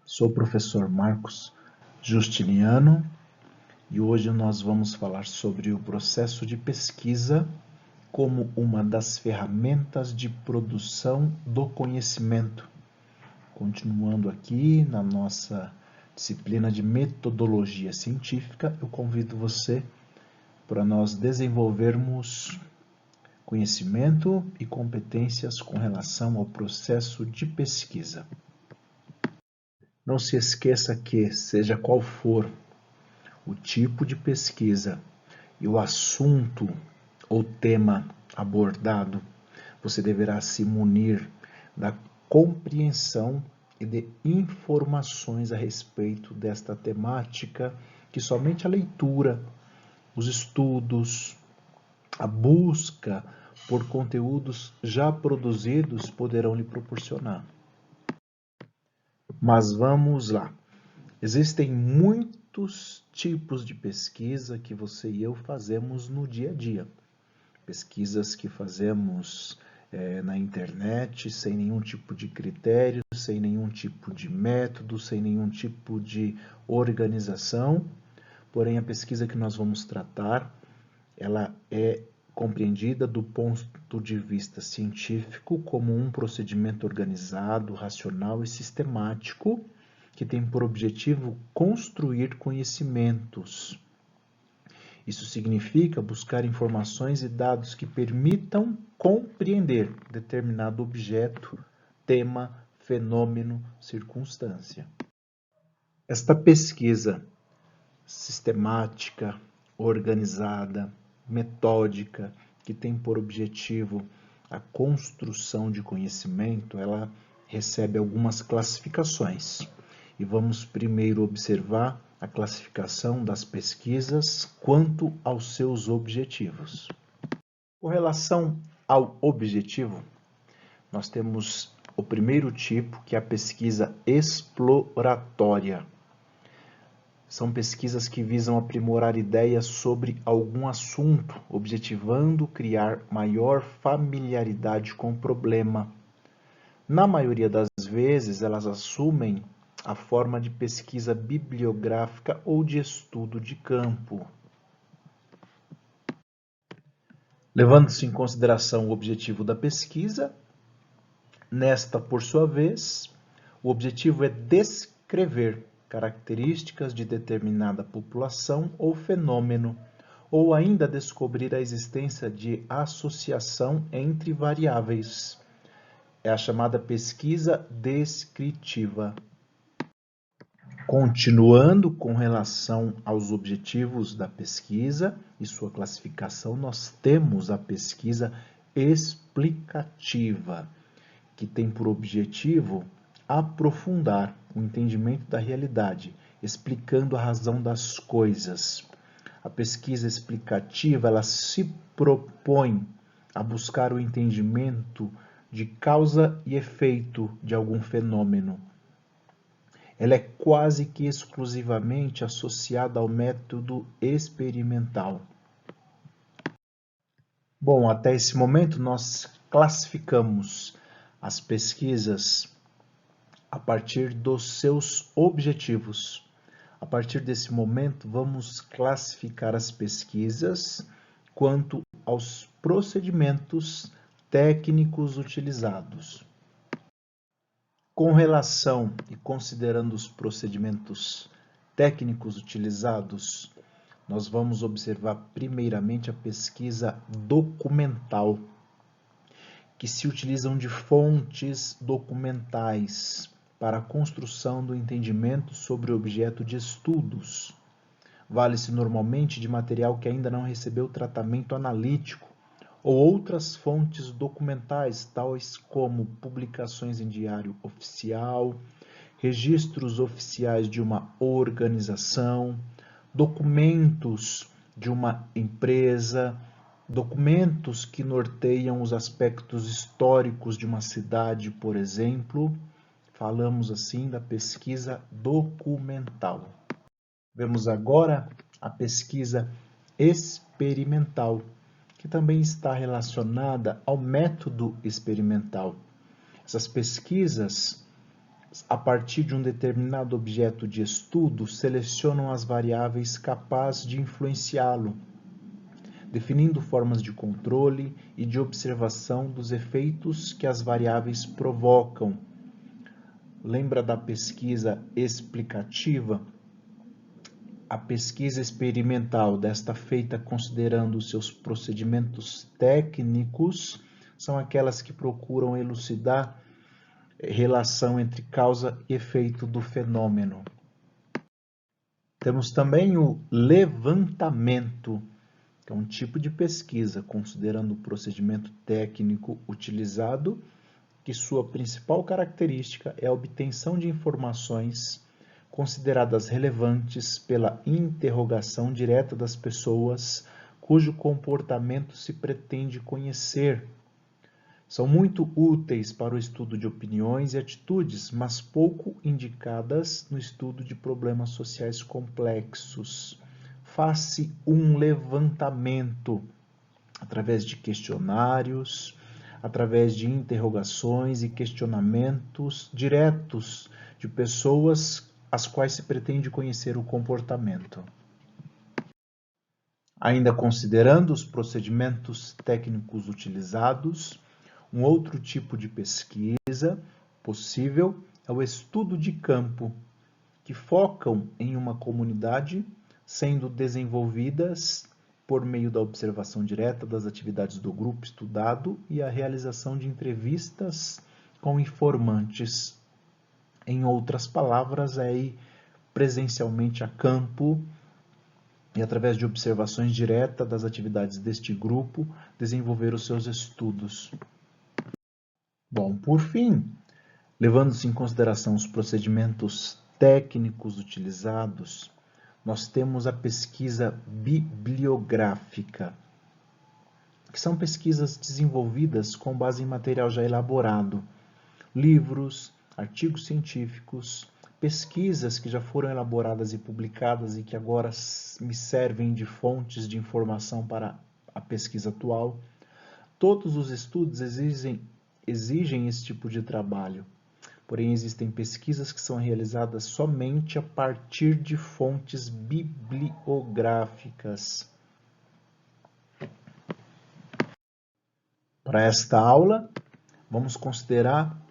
Sou o professor Marcos Justiniano e hoje nós vamos falar sobre o processo de pesquisa como uma das ferramentas de produção do conhecimento. Continuando aqui na nossa disciplina de metodologia científica, eu convido você para nós desenvolvermos conhecimento e competências com relação ao processo de pesquisa. Não se esqueça que, seja qual for o tipo de pesquisa e o assunto ou tema abordado, você deverá se munir da compreensão e de informações a respeito desta temática que somente a leitura, os estudos, a busca por conteúdos já produzidos poderão lhe proporcionar. Mas vamos lá. Existem muitos tipos de pesquisa que você e eu fazemos no dia a dia. Pesquisas que fazemos na internet, sem nenhum tipo de critério, sem nenhum tipo de método, sem nenhum tipo de organização. Porém, a pesquisa que nós vamos tratar, ela é compreendida do ponto de vista científico como um procedimento organizado, racional e sistemático que tem por objetivo construir conhecimentos. Isso significa buscar informações e dados que permitam compreender determinado objeto, tema, fenômeno, circunstância. Esta pesquisa sistemática, organizada, metódica, que tem por objetivo a construção de conhecimento, ela recebe algumas classificações. E vamos primeiro observar a classificação das pesquisas quanto aos seus objetivos. Com relação ao objetivo, nós temos o primeiro tipo, que é a pesquisa exploratória. São pesquisas que visam aprimorar ideias sobre algum assunto, objetivando criar maior familiaridade com o problema. Na maioria das vezes, elas assumem a forma de pesquisa bibliográfica ou de estudo de campo. Levando-se em consideração o objetivo da pesquisa, nesta, por sua vez, o objetivo é descrever características de determinada população ou fenômeno, ou ainda descobrir a existência de associação entre variáveis. É a chamada pesquisa descritiva. Continuando com relação aos objetivos da pesquisa e sua classificação, nós temos a pesquisa explicativa, que tem por objetivo aprofundar o entendimento da realidade, explicando a razão das coisas. A pesquisa explicativa, ela se propõe a buscar o entendimento de causa e efeito de algum fenômeno. Ela é quase que exclusivamente associada ao método experimental. Bom, até esse momento nós classificamos as pesquisas a partir dos seus objetivos. A partir desse momento, vamos classificar as pesquisas quanto aos procedimentos técnicos utilizados. Com relação e considerando os procedimentos técnicos utilizados, nós vamos observar primeiramente a pesquisa documental, que se utilizam de fontes documentais para a construção do entendimento sobre o objeto de estudos. Vale-se normalmente de material que ainda não recebeu tratamento analítico, ou outras fontes documentais, tais como publicações em diário oficial, registros oficiais de uma organização, documentos de uma empresa, documentos que norteiam os aspectos históricos de uma cidade, por exemplo. Falamos assim da pesquisa documental. Vemos agora a pesquisa experimental, que também está relacionada ao método experimental. Essas pesquisas a partir de um determinado objeto de estudo, selecionam as variáveis capazes de influenciá-lo, definindo formas de controle e de observação dos efeitos que as variáveis provocam. Lembra da pesquisa explicativa? A pesquisa experimental, desta feita considerando os seus procedimentos técnicos, são aquelas que procuram elucidar relação entre causa e efeito do fenômeno. Temos também o levantamento, que é um tipo de pesquisa, considerando o procedimento técnico utilizado, que sua principal característica é a obtenção de informações consideradas relevantes pela interrogação direta das pessoas cujo comportamento se pretende conhecer. São muito úteis para o estudo de opiniões e atitudes, mas pouco indicadas no estudo de problemas sociais complexos. Faz-se um levantamento através de questionários, através de interrogações e questionamentos diretos de pessoas às quais se pretende conhecer o comportamento. Ainda considerando os procedimentos técnicos utilizados, um outro tipo de pesquisa possível é o estudo de campo, que focam em uma comunidade sendo desenvolvidas por meio da observação direta das atividades do grupo estudado e a realização de entrevistas com informantes. Em outras palavras, é ir presencialmente a campo e, através de observações diretas das atividades deste grupo, desenvolver os seus estudos. Bom, por fim, levando-se em consideração os procedimentos técnicos utilizados, nós temos a pesquisa bibliográfica, que são pesquisas desenvolvidas com base em material já elaborado, livros, artigos científicos, pesquisas que já foram elaboradas e publicadas e que agora me servem de fontes de informação para a pesquisa atual. Todos os estudos exigem esse tipo de trabalho. Porém, existem pesquisas que são realizadas somente a partir de fontes bibliográficas. Para esta aula, vamos considerar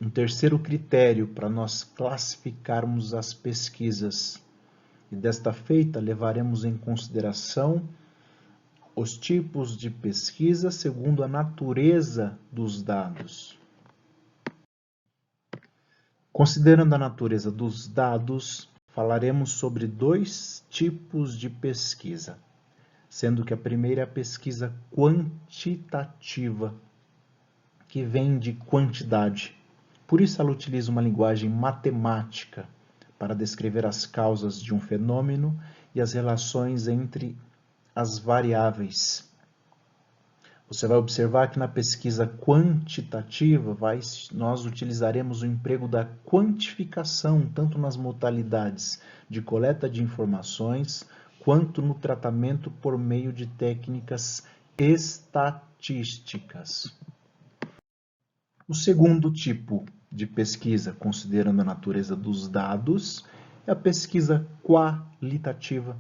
um terceiro critério para nós classificarmos as pesquisas. E desta feita, levaremos em consideração os tipos de pesquisa segundo a natureza dos dados. Considerando a natureza dos dados, falaremos sobre dois tipos de pesquisa, sendo que a primeira é a pesquisa quantitativa, que vem de quantidade. Por isso ela utiliza uma linguagem matemática para descrever as causas de um fenômeno e as relações entre as variáveis. Você vai observar que na pesquisa quantitativa nós utilizaremos o emprego da quantificação, tanto nas modalidades de coleta de informações, quanto no tratamento por meio de técnicas estatísticas. O segundo tipo de pesquisa, considerando a natureza dos dados, é a pesquisa qualitativa.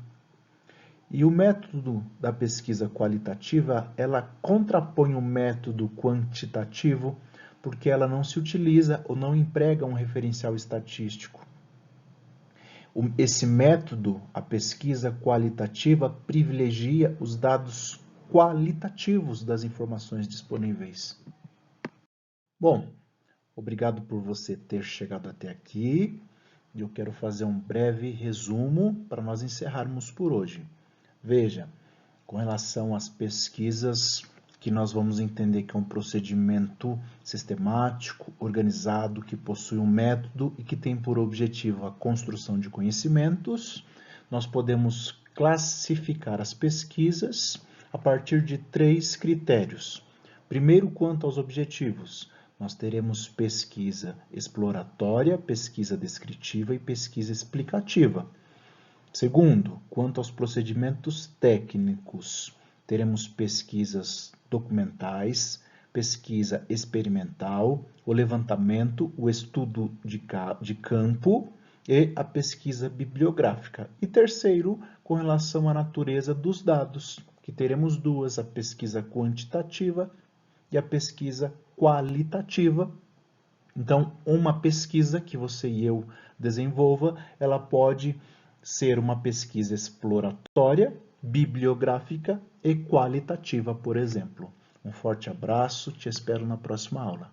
E o método da pesquisa qualitativa, ela contrapõe o método quantitativo, porque ela não se utiliza ou não emprega um referencial estatístico. Esse método, a pesquisa qualitativa, privilegia os dados qualitativos das informações disponíveis. Bom, obrigado por você ter chegado até aqui. Eu quero fazer um breve resumo para nós encerrarmos por hoje. Veja, com relação às pesquisas, que nós vamos entender que é um procedimento sistemático, organizado, que possui um método e que tem por objetivo a construção de conhecimentos, nós podemos classificar as pesquisas a partir de 3 critérios. Primeiro, quanto aos objetivos, nós teremos pesquisa exploratória, pesquisa descritiva e pesquisa explicativa. Segundo, quanto aos procedimentos técnicos, teremos pesquisas documentais, pesquisa experimental, o levantamento, o estudo de campo e a pesquisa bibliográfica. E terceiro, com relação à natureza dos dados, que teremos duas, a pesquisa quantitativa e a pesquisa qualitativa. Então, uma pesquisa que você e eu desenvolva, ela pode ser uma pesquisa exploratória, bibliográfica e qualitativa, por exemplo. Um forte abraço, te espero na próxima aula.